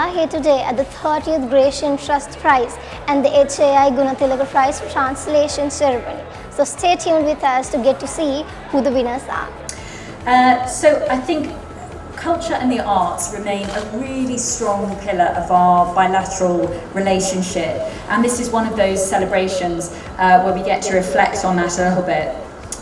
are here today at the 30th Gratiaen Trust Prize and the HAI Gunatilaka Prize Translation Ceremony. So stay tuned with us to get to see who the winners are. So I think culture and the arts remain a really strong pillar of our bilateral relationship, and this is one of those celebrations where we get to reflect on that a little bit.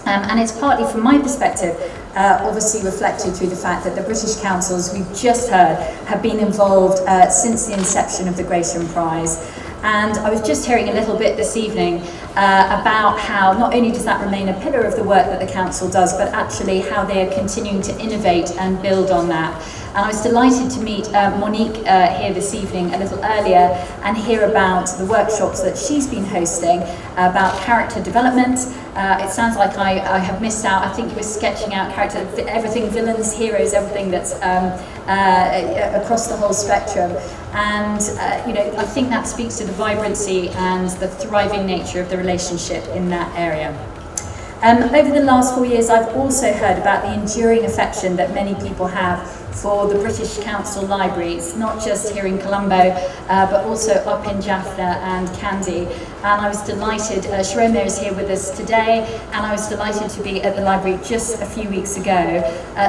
And it's partly, from my perspective, obviously reflected through the fact that the British Councils, we've just heard, have been involved since the inception of the Gratiaen Prize. And I was just hearing a little bit this evening about how not only does that remain a pillar of the work that the Council does, but actually how they are continuing to innovate and build on that. And I was delighted to meet Monique here this evening a little earlier and hear about the workshops that she's been hosting about character development. It sounds like I have missed out. I think you were sketching out character, everything, villains, heroes, everything that's across the whole spectrum. And I think that speaks to the vibrancy and the thriving nature of the relationship in that area. Over the last 4 years, I've also heard about the enduring affection that many people have for the British Council libraries, not just here in Colombo, but also up in Jaffna and Kandy. And I was delighted, Sharoma is here with us today, and I was delighted to be at the library just a few weeks ago.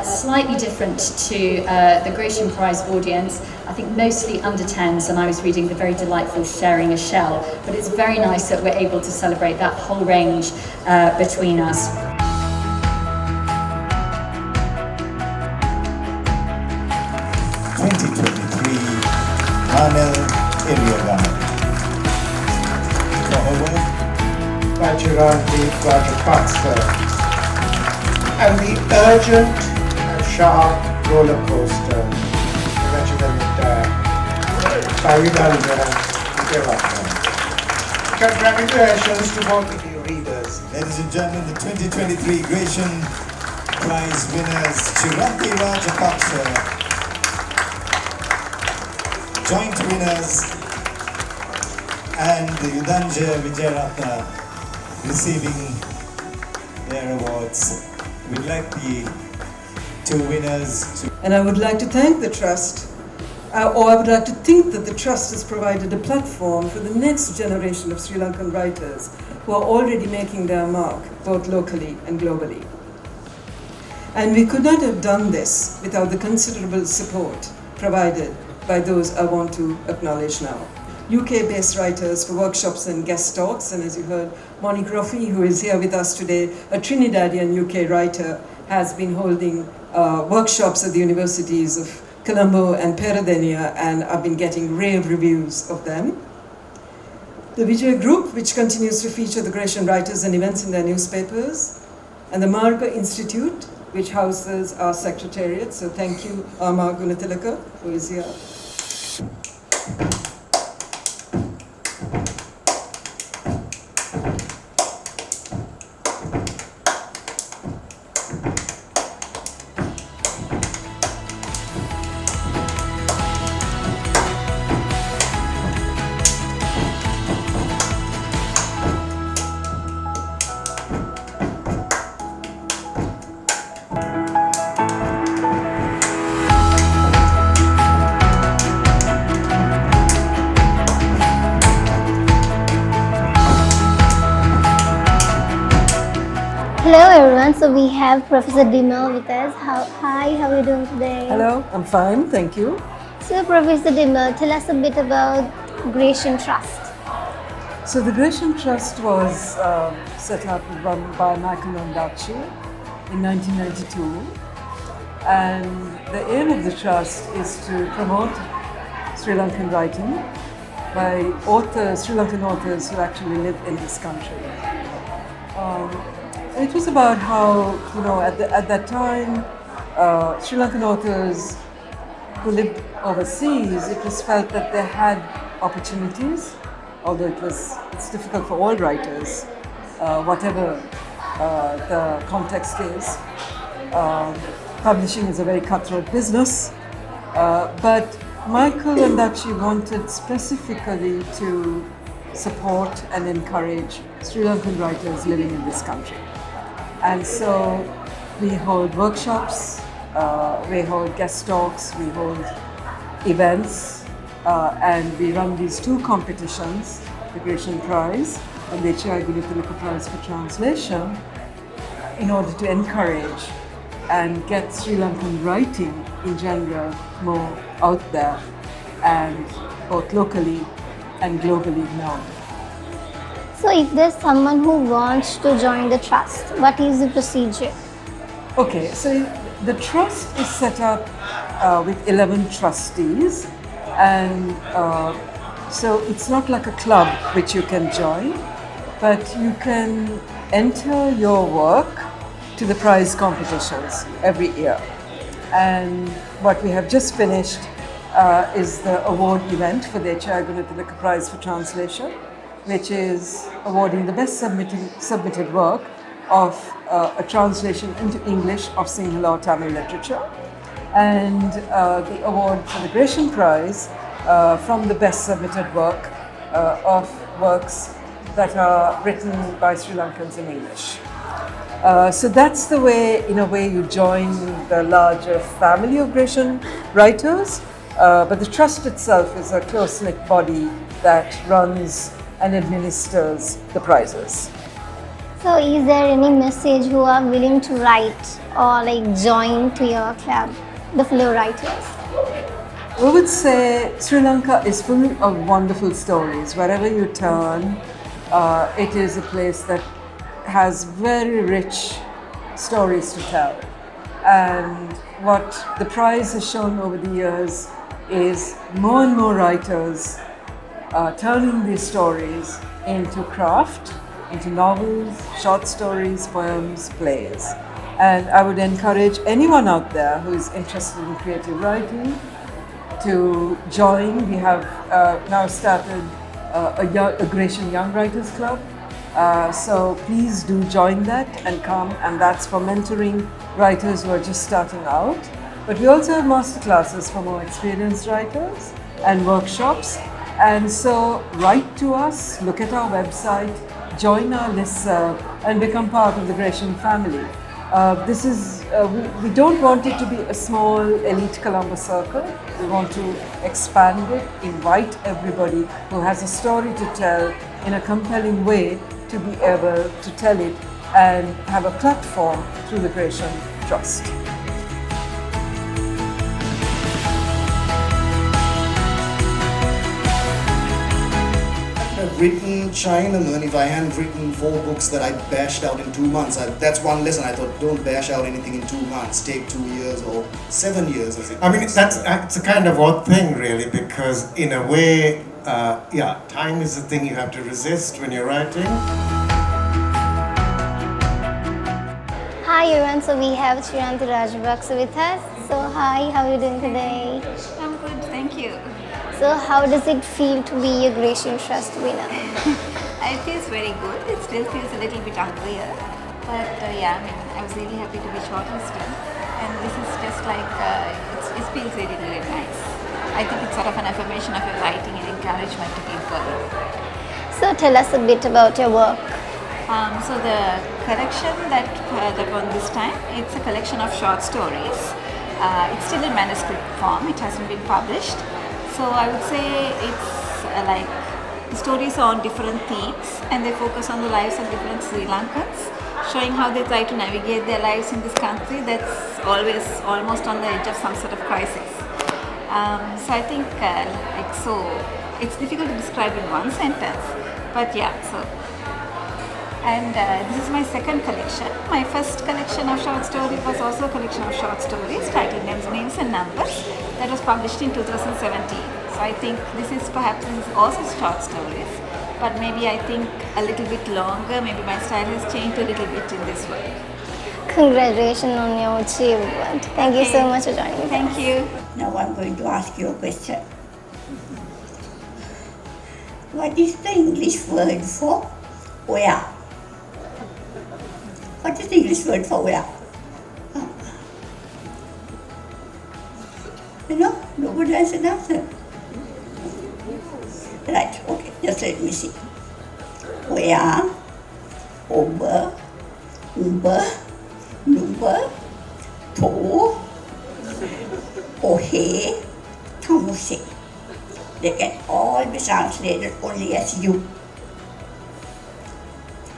Slightly different to the Gratiaen Prize audience, I think mostly under 10s, and I was reading the very delightful Sharing a Shell. But it's very nice that we're able to celebrate that whole range between us. And the urgent and sharp roller coaster. Congratulations to both of you readers. Ladies and gentlemen, the 2023 Gratiaen Prize winners, Chiraki Rajapaksa, joint winners, and the Yudhanja Vijayaratna receiving their awards. We'd like the two winners to... And I would like to thank the Trust, or I would like to think that the Trust has provided a platform for the next generation of Sri Lankan writers who are already making their mark, both locally and globally. And we could not have done this without the considerable support provided by those I want to acknowledge now. UK-based writers for workshops and guest talks, and as you heard, Monique Roffey, who is here with us today, a Trinidadian UK writer, has been holding workshops at the universities of Colombo and Peradeniya, and I've been getting rave reviews of them. The Vijay Group, which continues to feature the Gratiaen writers and events in their newspapers, and the Marga Institute, which houses our secretariat. So thank you, Ama Gunatilaka, who is here. Hello everyone, so we have Professor Dimel with us. Hi, how are you doing today? Hello, I'm fine, thank you. So Professor Dimel, tell us a bit about Gratiaen Trust. So the Gratiaen Trust was set up and run by Michael Ondaatje in 1992, and the aim of the trust is to promote Sri Lankan writing by Sri Lankan authors who actually live in this country. It was about how, at that time, Sri Lankan authors who lived overseas, it was felt that they had opportunities, although it's difficult for all writers, whatever the context is. Publishing is a very cutthroat business, but Michael Ondaatje wanted specifically to support and encourage Sri Lankan writers living in this country. And so we hold workshops, we hold guest talks, we hold events, and we run these two competitions, the Gratiaen Prize and the HAI Gunatilaka Prize for Translation, in order to encourage and get Sri Lankan writing in general more out there and both locally and globally known. So if there's someone who wants to join the trust, what is the procedure? Okay, so the trust is set up with 11 trustees, and so it's not like a club which you can join, but you can enter your work to the prize competitions every year. And what we have just finished is the award event for the HAI Gunatilaka Prize for Translation, which is awarding the best submitted work of a translation into English of Sinhala or Tamil literature, and the award for the Gratiaen Prize from the best submitted work of works that are written by Sri Lankans in English. So that's the way, in a way, you join the larger family of Gratiaen writers, but the trust itself is a close-knit body that runs and administers the prizes. So is there any message who are willing to write or like join to your club, the fellow writers? We would say Sri Lanka is full of wonderful stories. Wherever you turn, it is a place that has very rich stories to tell. And what the prize has shown over the years is more and more writers turning these stories into craft, into novels, short stories, poems, plays. And I would encourage anyone out there who is interested in creative writing to join. We have now started a Gratiaen Young Writers Club. So please do join that and come, and that's for mentoring writers who are just starting out. But we also have masterclasses for more experienced writers and workshops. And so write to us, look at our website, join our listserv, and become part of the Gratiaen family. We don't want it to be a small elite Colombo circle. We want to expand it, invite everybody who has a story to tell in a compelling way to be able to tell it and have a platform through the Gratiaen Trust. I've written Chinaman. If I hadn't written 4 books that I bashed out in 2 months, that's one lesson. I thought, don't bash out anything in 2 months. Take 2 years or 7 years, as it I mean, that's a kind of odd thing, really, because in a way, time is the thing you have to resist when you're writing. Hi everyone, so we have Shriranti Rajapaksa with us. So hi, how are you doing today? I'm good, thank you. So how does it feel to be a Gratiaen Trust winner? It feels very good. It still feels a little bit unclear, but I was really happy to be shortlisted, and this is just like it feels really, really nice. I think it's sort of an affirmation of your writing and encouragement to keep going. So tell us a bit about your work. So the collection that won this time, it's a collection of short stories. It's still in manuscript form. It hasn't been published. So I would say it's like the stories are on different themes, and they focus on the lives of different Sri Lankans, showing how they try to navigate their lives in this country that's always almost on the edge of some sort of crisis. So I think it's difficult to describe in one sentence, but and this is my second collection. My first collection of short stories was also a collection of short stories titled Names and Numbers that was published in 2017. So I think this is also short stories, but maybe I think a little bit longer. Maybe my style has changed a little bit in this work. Congratulations on your achievement. Thank you so much for joining me. Thank you. Now I'm going to ask you a question. What is the English word for where? What is the English word for where? Nobody has an answer. Right, okay, just let me see. Where, over, number, to, ohe, tamuse. they can all be translated only as you.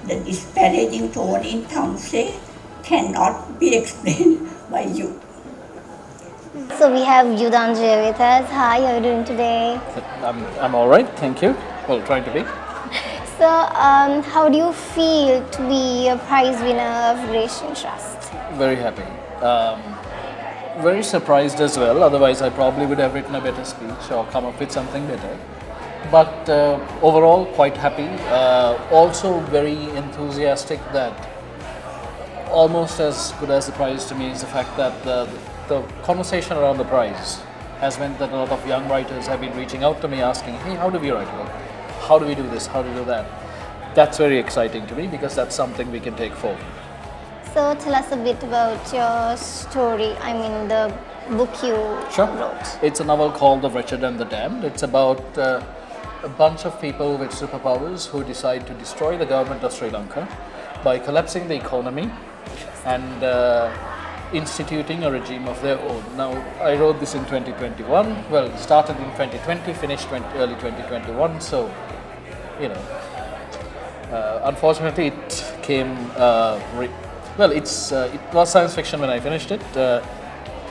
The disparaging tone in Tamil cannot be explained by you. So we have Yudanje with us. Hi, how are you doing today? I'm all right, thank you. Well, trying to be. So, how do you feel to be a prize winner of Gratiaen Trust? Very happy. Very surprised as well. Otherwise, I probably would have written a better speech or come up with something better. But overall, quite happy. Also, very enthusiastic that almost as good as the prize to me is the fact that the conversation around the prize has meant that a lot of young writers have been reaching out to me asking, hey, how do we write a book? How do we do this? How do we do that? That's very exciting to me because that's something we can take forward. So, tell us a bit about your story, I mean the book you wrote. It's a novel called The Wretched and the Damned. It's about a bunch of people with superpowers who decide to destroy the government of Sri Lanka by collapsing the economy and instituting a regime of their own. Now, I wrote this in 2021. Well, it started in 2020, finished early 2021. So, you know, unfortunately, it came. It was science fiction when I finished it.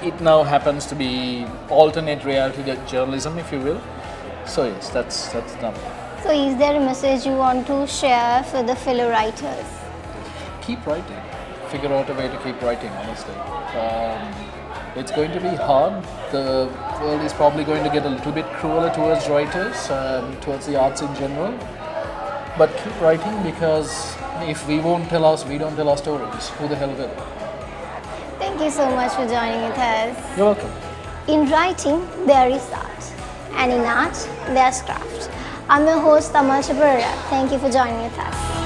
It now happens to be alternate reality journalism, if you will. So yes, that's done. So, is there a message you want to share for the fellow writers? Keep writing. Figure out a way to keep writing, honestly. It's going to be hard. The world is probably going to get a little bit crueler towards writers, towards the arts in general. But keep writing, because if we don't tell our stories, who the hell will? Thank you so much for joining with us. You're welcome. In writing, there is art, and in art, there's craft. I'm your host, Tamal Chaparra. Thank you for joining with us.